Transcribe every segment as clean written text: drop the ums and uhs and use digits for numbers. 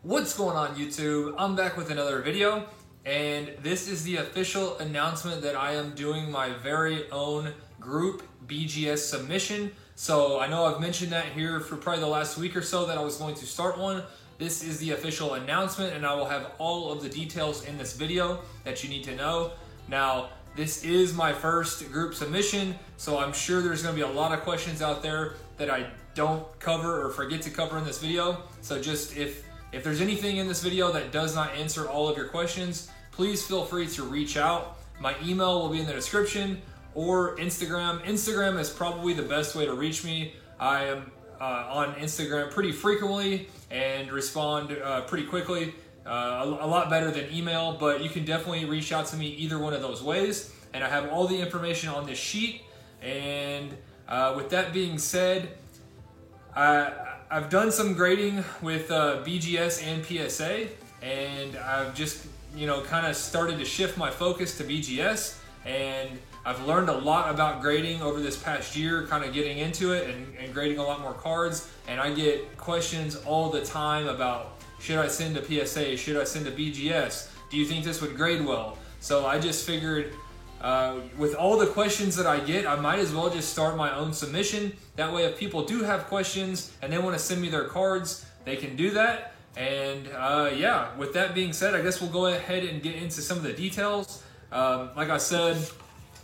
What's going on YouTube? I'm back with another video, and this is the official announcement that I am doing my very own group BGS submission. So I know I've mentioned that here for probably the last week or so that I was going to start one. This is the official announcement, and I will have all of the details in this video that you need to know. Now, this is my first group submission, so I'm sure there's going to be a lot of questions out there that I don't cover or forget to cover in this video. So just if there's anything in this video that does not answer all of your questions, please feel free to reach out. My email will be in the description, or Instagram. Instagram is probably the best way to reach me. I am on Instagram pretty frequently and respond pretty quickly. A lot better than email, but you can definitely reach out to me either one of those ways. And I have all the information on this sheet. And with that being said, I've done some grading with BGS and PSA, and I've just, kind of started to shift my focus to BGS, and I've learned a lot about grading over this past year, kind of getting into it and grading a lot more cards. And I get questions all the time about, should I send to PSA? Should I send to BGS? Do you think this would grade well? So I just figured, with all the questions that I get, I might as well just start my own submission. That way, if people do have questions and they want to send me their cards, they can do that. And yeah, with that being said, I guess we'll go ahead and get into some of the details. Like I said,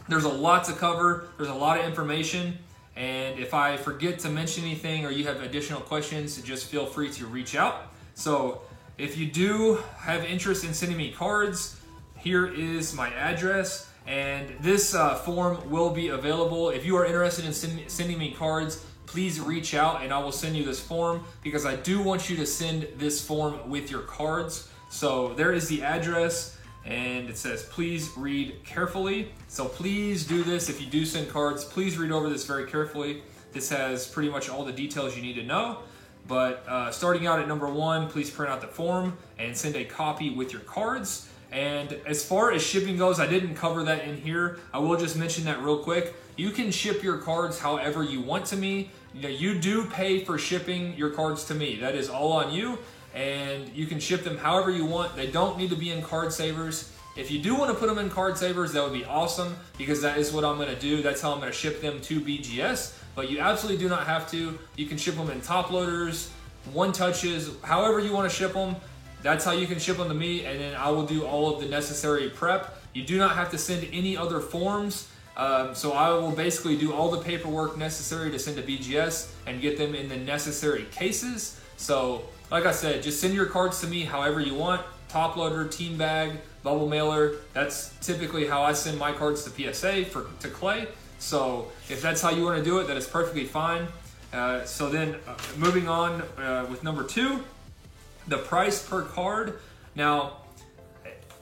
there's a lot to cover. There's a lot of information. And if I forget to mention anything or you have additional questions, just feel free to reach out. So if you do have interest in sending me cards, here is my address. And this form will be available. If you are interested in sending me cards, please reach out and I will send you this form, because I do want you to send this form with your cards. So there is the address, and it says, please read carefully. So please do this. If you do send cards, please read over this very carefully. This has pretty much all the details you need to know. But starting out at number 1, please print out the form and send a copy with your cards. And as far as shipping goes, I didn't cover that in here. I will just mention that real quick. You can ship your cards however you want to me. You do pay for shipping your cards to me. That is all on you. And you can ship them however you want. They don't need to be in card savers. If you do want to put them in card savers, that would be awesome, because that is what I'm going to do. That's how I'm going to ship them to BGS. But you absolutely do not have to. You can ship them in top loaders, one touches, however you want to ship them. That's how you can ship them to me, and then I will do all of the necessary prep. You do not have to send any other forms. So I will basically do all the paperwork necessary to send to BGS and get them in the necessary cases. So like I said, just send your cards to me however you want. Top loader, team bag, bubble mailer. That's typically how I send my cards to PSA to Clay. So if that's how you want to do it, that is perfectly fine. So then moving on with number 2, the price per card. Now,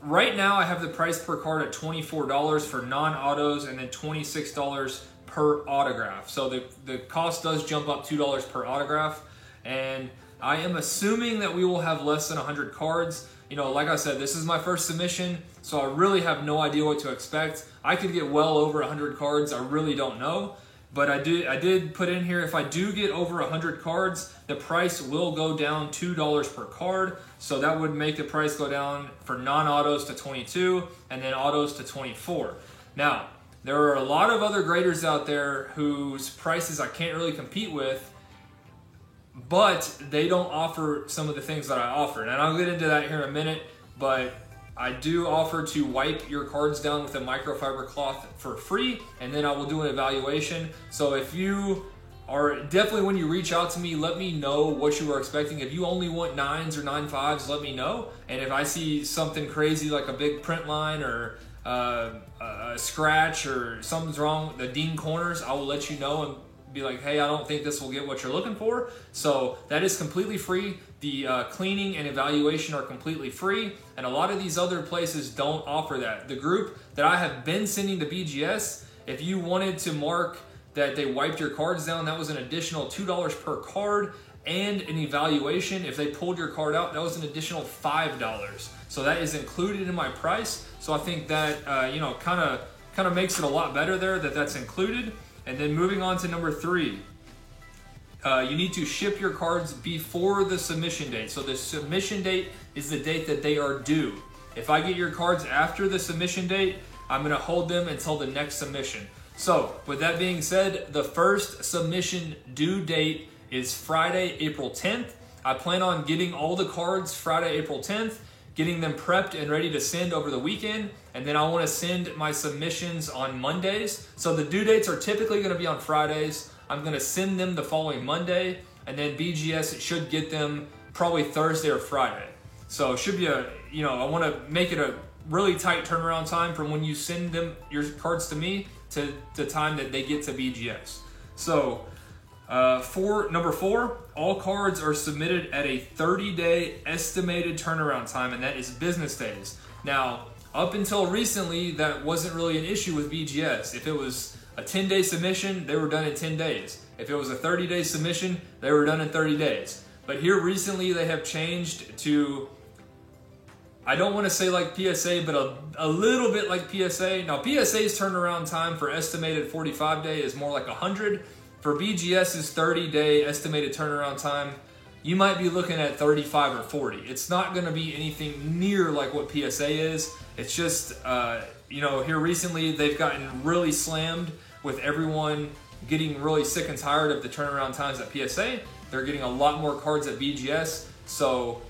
right now I have the price per card at $24 for non-autos, and then $26 per autograph. So the cost does jump up $2 per autograph, and I am assuming that we will have less than 100 cards. Like I said, this is my first submission, so I really have no idea what to expect. I could get well over 100 cards, I really don't know. But I did put in here, if I do get over 100 cards, the price will go down $2 per card. So that would make the price go down for non-autos to $22, and then autos to $24. Now, there are a lot of other graders out there whose prices I can't really compete with, but they don't offer some of the things that I offer. And I'll get into that here in a minute, but I do offer to wipe your cards down with a microfiber cloth for free, and then I will do an evaluation. So if you are, definitely when you reach out to me, let me know what you are expecting. If you only want 9s or 9.5s, let me know. And if I see something crazy like a big print line or a scratch or something's wrong with the ding corners, I will let you know and be like, hey, I don't think this will get what you're looking for. So that is completely free. The cleaning and evaluation are completely free, and a lot of these other places don't offer that. The group that I have been sending to BGS, if you wanted to mark that they wiped your cards down, that was an additional $2 per card, and an evaluation. If they pulled your card out, that was an additional $5. So that is included in my price. So I think that kind of makes it a lot better there that that's included. And then moving on to number 3. you need to ship your cards before the submission date. So the submission date is the date that they are due. If I get your cards after the submission date, I'm gonna hold them until the next submission. So with that being said, the first submission due date is Friday, April 10th. I plan on getting all the cards Friday, April 10th, getting them prepped and ready to send over the weekend. And then I wanna send my submissions on Mondays. So the due dates are typically gonna be on Fridays. I'm gonna send them the following Monday, and then BGS should get them probably Thursday or Friday. So it should be I wanna make it a really tight turnaround time from when you send them your cards to me to the time that they get to BGS. So for number 4, all cards are submitted at a 30-day estimated turnaround time, and that is business days. Now, up until recently, that wasn't really an issue with BGS. If it was a 10-day submission, they were done in 10 days. If it was a 30-day submission, they were done in 30 days. But here recently, they have changed to, I don't want to say like PSA, but a little bit like PSA. Now, PSA's turnaround time for estimated 45-day is more like 100. For BGS's 30-day estimated turnaround time, you might be looking at 35 or 40. It's not going to be anything near like what PSA is. It's just, here recently, they've gotten really slammed with everyone getting really sick and tired of the turnaround times at PSA. They're getting a lot more cards at BGS. So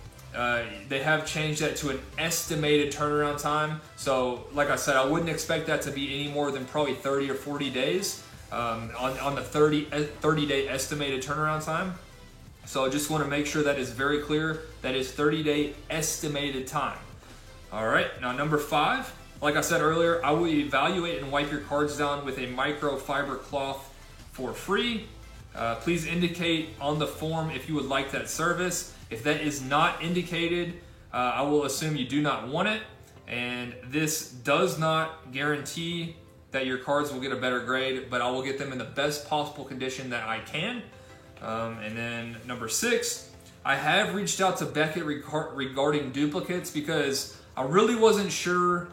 they have changed that to an estimated turnaround time. So like I said, I wouldn't expect that to be any more than probably 30 or 40 days on the 30-day estimated turnaround time. So I just want to make sure that is very clear. That is 30-day estimated time. All right, now number 5, like I said earlier, I will evaluate and wipe your cards down with a microfiber cloth for free. Please indicate on the form if you would like that service. If that is not indicated, I will assume you do not want it. And this does not guarantee that your cards will get a better grade, but I will get them in the best possible condition that I can. And then number 6, I have reached out to Beckett regarding duplicates because I really wasn't sure.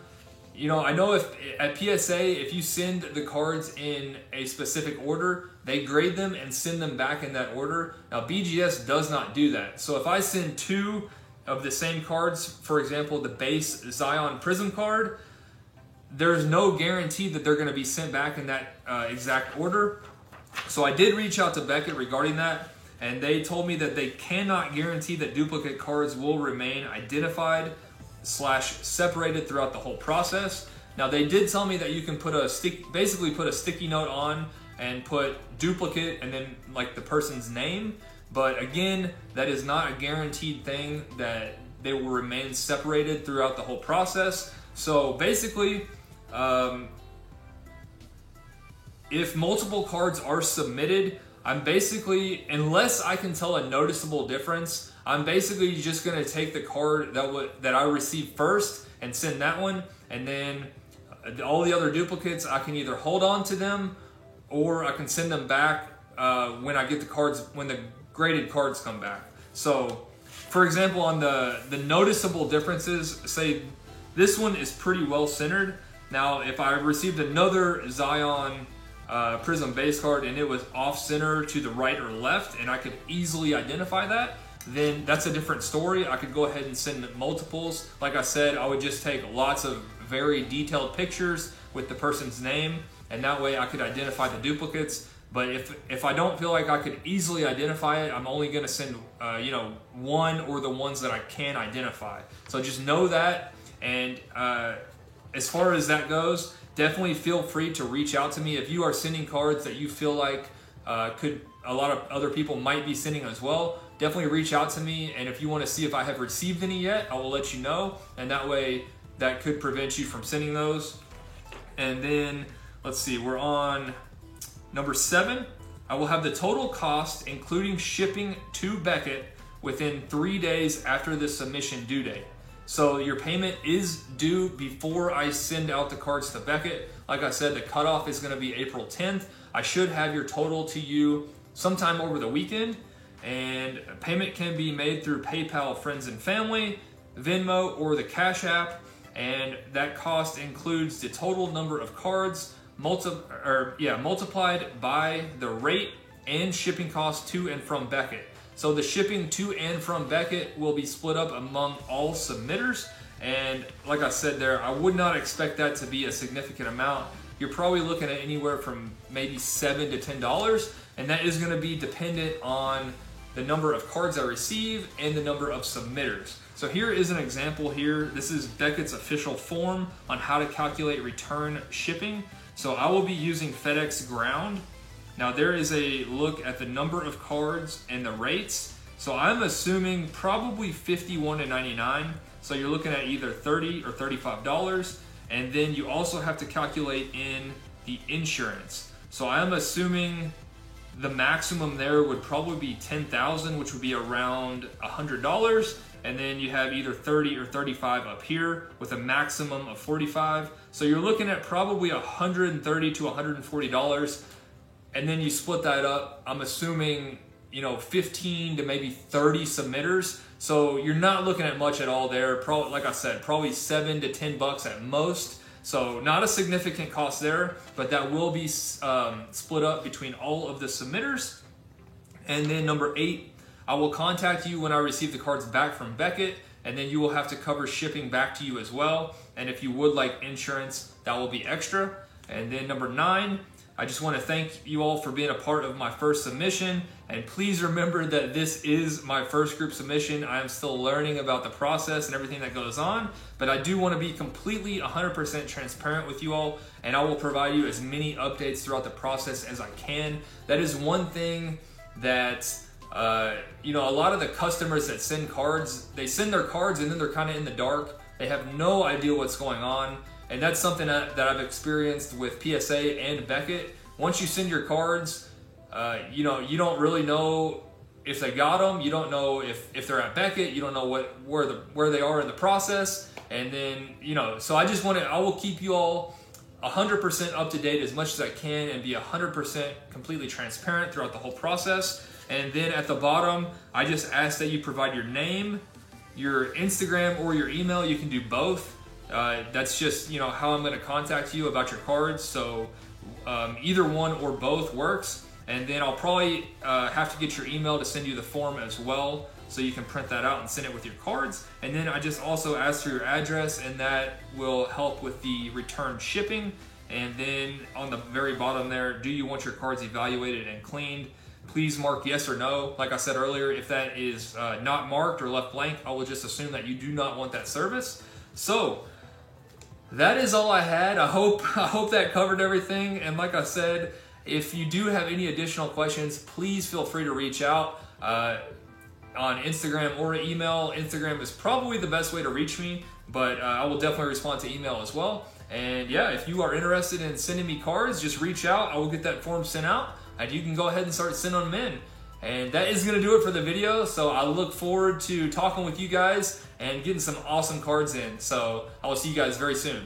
I know if at PSA, if you send the cards in a specific order, they grade them and send them back in that order. Now BGS does not do that. So if I send 2 of the same cards, for example, the base Zion Prism card, there's no guarantee that they're going to be sent back in that exact order. So I did reach out to Beckett regarding that, and they told me that they cannot guarantee that duplicate cards will remain identified / separated throughout the whole process. Now they did tell me that you can put basically put a sticky note on and put duplicate and then like the person's name. But again, that is not a guaranteed thing that they will remain separated throughout the whole process. So basically, if multiple cards are submitted, I'm basically, unless I can tell a noticeable difference, I'm basically just going to take the card that I received first and send that one, and then all the other duplicates, I can either hold on to them or I can send them back when I get the cards, when the graded cards come back. So, for example, on the noticeable differences, say this one is pretty well centered. Now, if I received another Zion Prism base card and it was off center to the right or left and I could easily identify that, then that's a different story. I could go ahead and send multiples. Like I said, I would just take lots of very detailed pictures with the person's name, and that way I could identify the duplicates. But if I don't feel like I could easily identify it, I'm only going to send one or the ones that I can identify. So just know that. And as far as that goes, definitely feel free to reach out to me if you are sending cards that you feel like a lot of other people might be sending as well. Definitely reach out to me, and if you want to see if I have received any yet, I will let you know, and that way that could prevent you from sending those. And then let's see, we're on number 7. I will have the total cost including shipping to Beckett within 3 days after the submission due date. So your payment is due before I send out the cards to Beckett. Like I said, the cutoff is going to be April 10th. I should have your total to you sometime over the weekend, and payment can be made through PayPal, Friends and Family, Venmo, or the Cash App, and that cost includes the total number of cards multiplied by the rate and shipping costs to and from Beckett. So the shipping to and from Beckett will be split up among all submitters. And like I said there, I would not expect that to be a significant amount. You're probably looking at anywhere from maybe $7 to $10, and that is gonna be dependent on the number of cards I receive and the number of submitters. So here is an example here. This is Beckett's official form on how to calculate return shipping. So I will be using FedEx Ground. Now there is a look at the number of cards and the rates. So I'm assuming probably $51 to $99. So you're looking at either $30 or $35. And then you also have to calculate in the insurance. So I'm assuming the maximum there would probably be $10,000, which would be around $100. And then you have either 30 or 35 up here with a maximum of 45. So you're looking at probably $130 to $140. And then you split that up, I'm assuming, 15 to maybe 30 submitters. So you're not looking at much at all there. Like I said, probably $7 to $10 at most. So not a significant cost there, but that will be split up between all of the submitters. And then number 8, I will contact you when I receive the cards back from Beckett, and then you will have to cover shipping back to you as well. And if you would like insurance, that will be extra. And then number 9, I just want to thank you all for being a part of my first submission. And please remember that this is my first group submission. I am still learning about the process and everything that goes on, but I do want to be completely 100% transparent with you all, and I will provide you as many updates throughout the process as I can. That is one thing that a lot of the customers that send cards, they send their cards and then they're kind of in the dark. They have no idea what's going on. And that's something that I've experienced with PSA and Beckett. Once you send your cards, you don't really know if they got them. You don't know if they're at Beckett. You don't know where they are in the process. And then, so I will keep you all 100% up to date as much as I can and be 100% completely transparent throughout the whole process. And then at the bottom, I just ask that you provide your name, your Instagram, or your email. You can do both. That's just, how I'm going to contact you about your cards. So either one or both works. And then I'll probably have to get your email to send you the form as well, so you can print that out and send it with your cards. And then I just also ask for your address, and that will help with the return shipping. And then on the very bottom there, do you want your cards evaluated and cleaned? Please mark yes or no. Like I said earlier, if that is not marked or left blank, I will just assume that you do not want that service. So that is all I had. I hope that covered everything. And like I said, if you do have any additional questions, please feel free to reach out on Instagram or email. Instagram is probably the best way to reach me, but I will definitely respond to email as well. And yeah, if you are interested in sending me cards, just reach out. I will get that form sent out, and you can go ahead and start sending them in. And that is going to do it for the video. So I look forward to talking with you guys and getting some awesome cards in. So I will see you guys very soon.